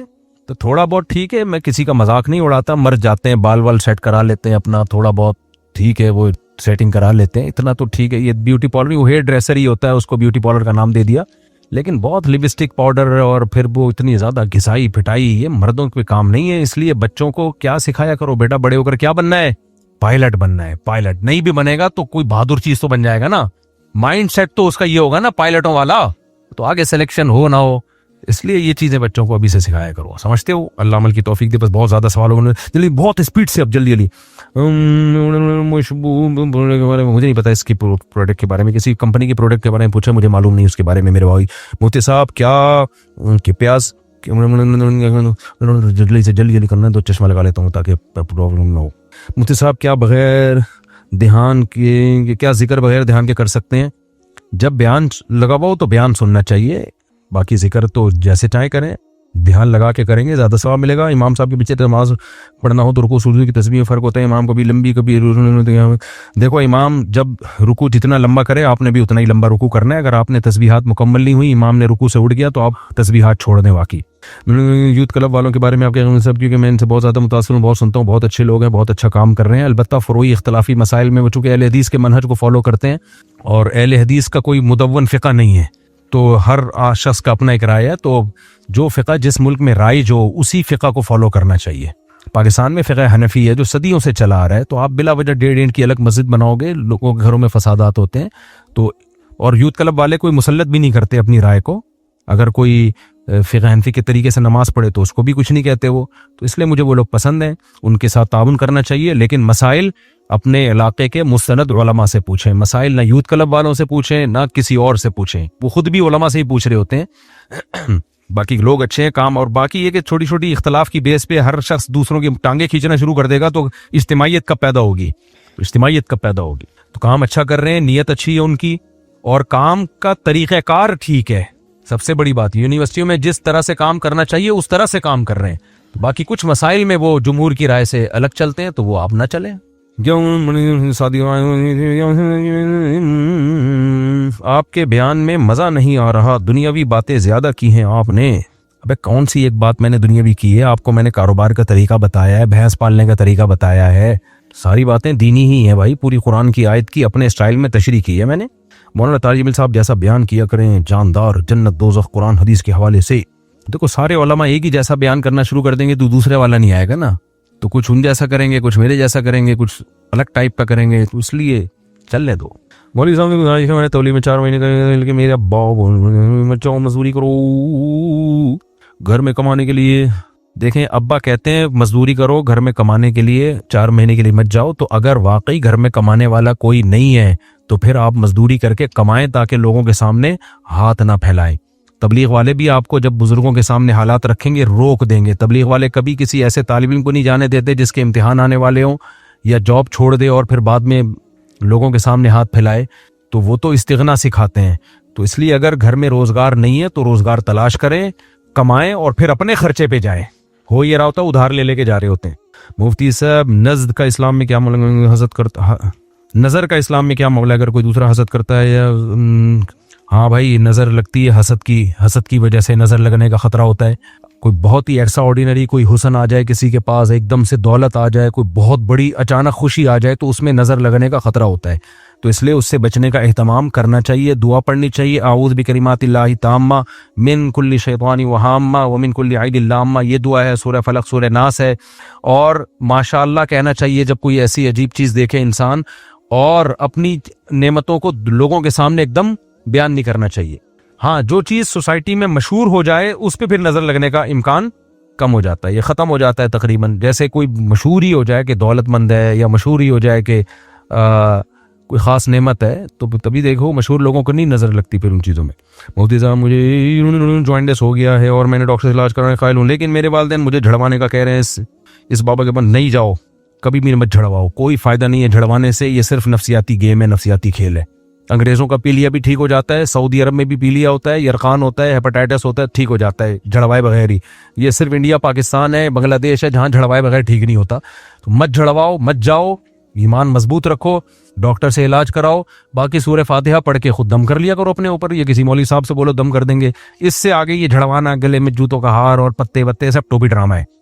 تو تھوڑا بہت ٹھیک ہے, میں کسی کا مذاق نہیں اڑاتا. مر جاتے ہیں, بال وال سیٹ کرا لیتے ہیں اپنا, تھوڑا بہت ٹھیک ہے, وہ سیٹنگ کرا لیتے ہیں, اتنا تو ٹھیک ہے. یہ بیوٹی پارلر, وہ ہیئر ڈریسر ہی ہوتا ہے, اس کو بیوٹی پارلر کا نام دے دیا. لیکن بہت لپسٹک پاؤڈر اور پھر وہ اتنی زیادہ گھسائی پھٹائی, یہ مردوں کے کام نہیں ہے. اس لیے بچوں کو کیا سکھایا کرو, بیٹا بڑے ہو کر کیا بننا ہے؟ پائلٹ بننا ہے. پائلٹ نہیں بھی بنے گا تو کوئی بہادر چیز تو بن جائے گا نا. مائنڈ سیٹ تو اس کا یہ ہوگا نا پائلٹوں والا, تو آگے سلیکشن ہو نہ ہو. اس لیے یہ چیزیں بچوں کو ابھی سے سکھایا کرو, سمجھتے ہو. اللہ عمل کی توفیق دے. بس بہت زیادہ سوال ہو جلدی, بہت اسپیڈ سے, اب جلدی مجھے نہیں پتا اس کی پروڈکٹ کے بارے میں, کسی کمپنی کی پروڈکٹ کے بارے میں پوچھا, مجھے معلوم نہیں اس کے بارے میں. میرے بھائی مفتی صاحب کیا کہ پیاز جلدی کرنا ہے, تو چشمہ لگا لیتا ہوں تاکہ پرابلم نہ ہو. مفتی صاحب کیا بغیر دھیان کے, کیا ذکر بغیر دھیان کے کر سکتے ہیں؟ جب بیان لگا ہوا ہو تو بیان سننا چاہیے, باقی ذکر تو جیسے چاہیں کریں, دھیان لگا کے کریں گے زیادہ ثواب ملے گا. امام صاحب کے پیچھے نماز پڑھنا ہو تو رکوع سجود کی تسبیح میں فرق ہوتا ہے. امام کبھی لمبی کبھی, دیکھو امام جب رکوع جتنا لمبا کرے آپ نے بھی اتنا ہی لمبا رکوع کرنا ہے. اگر آپ نے تسبیحات مکمل نہیں ہوئی, امام نے رکوع سے اٹھ گیا تو آپ تسبیحات چھوڑ دیں. واقعی یوتھ کلب والوں کے بارے میں آپ کے سب, کیونکہ میں ان سے بہت زیادہ متاثر ہوں, بہت سنتا ہوں, بہت اچھے لوگ ہیں, بہت اچھا کام کر رہے ہیں. البتہ فروعی اختلافی مسائل میں وہ چونکہ اہل حدیث کے منہج کو فالو کرتے ہیں اور اہل حدیث کا کوئی مدون فقہ نہیں ہے, تو ہر شخص کا اپنا ایک رائے ہے. تو جو فقہ جس ملک میں رائج ہو اسی فقہ کو فالو کرنا چاہیے. پاکستان میں فقہ حنفی ہے جو صدیوں سے چلا آ رہا ہے, تو آپ بلا وجہ 1.5 اینٹ کی الگ مسجد بناؤ گے, لوگوں کے گھروں میں فسادات ہوتے ہیں. تو اور یوتھ کلب والے کوئی مسلط بھی نہیں کرتے اپنی رائے کو. اگر کوئی فقہ حنفی کے طریقے سے نماز پڑھے تو اس کو بھی کچھ نہیں کہتے وہ. تو اس لیے مجھے وہ لوگ پسند ہیں, ان کے ساتھ تعاون کرنا چاہیے. لیکن مسائل اپنے علاقے کے مستند علماء سے پوچھیں. مسائل نہ یوتھ کلب والوں سے پوچھیں نہ کسی اور سے پوچھیں, وہ خود بھی علماء سے ہی پوچھ رہے ہوتے ہیں. باقی لوگ اچھے ہیں کام, اور باقی یہ کہ چھوٹی چھوٹی اختلاف کی بیس پہ ہر شخص دوسروں کی ٹانگیں کھینچنا شروع کر دے گا تو اجتماعیت کب پیدا ہوگی, تو کام اچھا کر رہے ہیں, نیت اچھی ہے ان کی, اور کام کا طریقہ کار ٹھیک ہے. سب سے بڑی بات یونیورسٹیوں میں جس طرح سے کام کرنا چاہیے اس طرح سے کام کر رہے ہیں. باقی کچھ مسائل میں وہ جمہور کی رائے سے الگ چلتے ہیں تو وہ آپ نہ چلیں. آپ کے بیان میں مزہ نہیں آ رہا, دنیاوی باتیں زیادہ کی ہیں آپ نے. ابے کون سی ایک بات میں نے دنیاوی کی ہے؟ آپ کو میں نے کاروبار کا طریقہ بتایا ہے, بھینس پالنے کا طریقہ بتایا ہے, ساری باتیں دینی ہی ہیں بھائی. پوری قرآن کی آیت کی اپنے اسٹائل میں تشریح کی ہے میں نے. مولانا طارق جمیل صاحب جیسا بیان کیا کریں, جاندار, جنت دوزخ قرآن حدیث کے حوالے سے. دیکھو سارے علماء ایک ہی جیسا بیان کرنا شروع کر دیں گے تو دوسرے والا نہیں آئے گا نا. تو کچھ ان جیسا کریں گے, کچھ میرے جیسا کریں گے, کچھ الگ ٹائپ کا کریں گے, تو اس لیے چلنے دو. مولوی صاحب نے گزارش ہے, میں نے تولی میں 4 مہینے کا, لیکن میرے ابا مزدوری کرو گھر میں کمانے کے لیے. دیکھیں ابا کہتے ہیں مزدوری کرو گھر میں کمانے کے لیے, 4 مہینے کے لیے مت جاؤ. تو اگر واقعی گھر میں کمانے والا کوئی نہیں ہے تو پھر آپ مزدوری کر کے کمائیں تاکہ لوگوں کے سامنے ہاتھ نہ پھیلائیں. تبلیغ والے بھی آپ کو جب بزرگوں کے سامنے حالات رکھیں گے روک دیں گے. تبلیغ والے کبھی کسی ایسے طالب علم کو نہیں جانے دیتے جس کے امتحان آنے والے ہوں یا جاب چھوڑ دے اور پھر بعد میں لوگوں کے سامنے ہاتھ پھیلائے. تو وہ تو استغنا سکھاتے ہیں. تو اس لیے اگر گھر میں روزگار نہیں ہے تو روزگار تلاش کریں, کمائیں اور پھر اپنے خرچے پہ جائیں. ہو یہ رہا ہوتا ہے ادھار لے کے جا رہے ہوتے ہیں. مفتی صاحب نزد کا اسلام میں کیا حسد کرتا, نظر کا اسلام میں کیا معاملہ ہے؟ اگر کوئی دوسرا حسد کرتا ہے یا ہاں بھائی نظر لگتی ہے, حسد کی وجہ سے نظر لگنے کا خطرہ ہوتا ہے. کوئی بہت ہی ایکسٹرا آرڈینری کوئی حسن آ جائے کسی کے پاس, ایک دم سے دولت آ جائے, کوئی بہت بڑی اچانک خوشی آ جائے تو اس میں نظر لگنے کا خطرہ ہوتا ہے. تو اس لیے اس سے بچنے کا اہتمام کرنا چاہیے, دعا پڑھنی چاہیے. اعوذ بکلمات اللہ تامہ من کل شیطان وہامہ ومن کل عین لامہ, یہ دعا ہے. سورہ فلق, سورہ ناس ہے. اور ماشاءاللہ کہنا چاہیے جب کوئی ایسی عجیب چیز دیکھے انسان, اور اپنی نعمتوں کو لوگوں کے سامنے ایک دم بیان نہیں کرنا چاہیے. ہاں جو چیز سوسائٹی میں مشہور ہو جائے اس پہ پھر نظر لگنے کا امکان کم ہو جاتا ہے, یہ ختم ہو جاتا ہے تقریباً. جیسے کوئی مشہور ہی ہو جائے کہ دولت مند ہے, یا مشہور ہی ہو جائے کہ کوئی خاص نعمت ہے, تو تبھی دیکھو مشہور لوگوں کو نہیں نظر لگتی پھر ان چیزوں میں. مفتی صاحب مجھے جوائنٹس ہو گیا ہے اور میں نے ڈاکٹر سے علاج کرانے قائل ہوں, لیکن میرے والدین مجھے جھڑوانے کا کہہ رہے ہیں. اس بابا کے پاس نہیں جاؤ, کبھی بھی مت جھڑواؤ, کوئی فائدہ نہیں ہے جھڑوانے سے. یہ صرف نفسیاتی گیم ہے, نفسیاتی کھیل ہے. انگریزوں کا پیلیا بھی ٹھیک ہو جاتا ہے, سعودی عرب میں بھی پیلیا ہوتا ہے, یرقان ہوتا ہے, ہیپاٹائٹس ہوتا ہے, ٹھیک ہو جاتا ہے جھڑوائے بغیر ہی. یہ صرف انڈیا پاکستان ہے, بنگلہ دیش ہے جہاں جھڑوائے بغیر ٹھیک نہیں ہوتا. تو مت جھڑواؤ, مت جاؤ, ایمان مضبوط رکھو, ڈاکٹر سے علاج کراؤ. باقی سورہ فاتحہ پڑھ کے خود دم کر لیا کرو اپنے اوپر, یا کسی مولوی صاحب سے بولو دم کر دیں گے. اس سے آگے یہ جھڑوانا, گلے میں جوتوں کا ہار اور پتے وتے سب ٹوپی ڈرامہ ہے.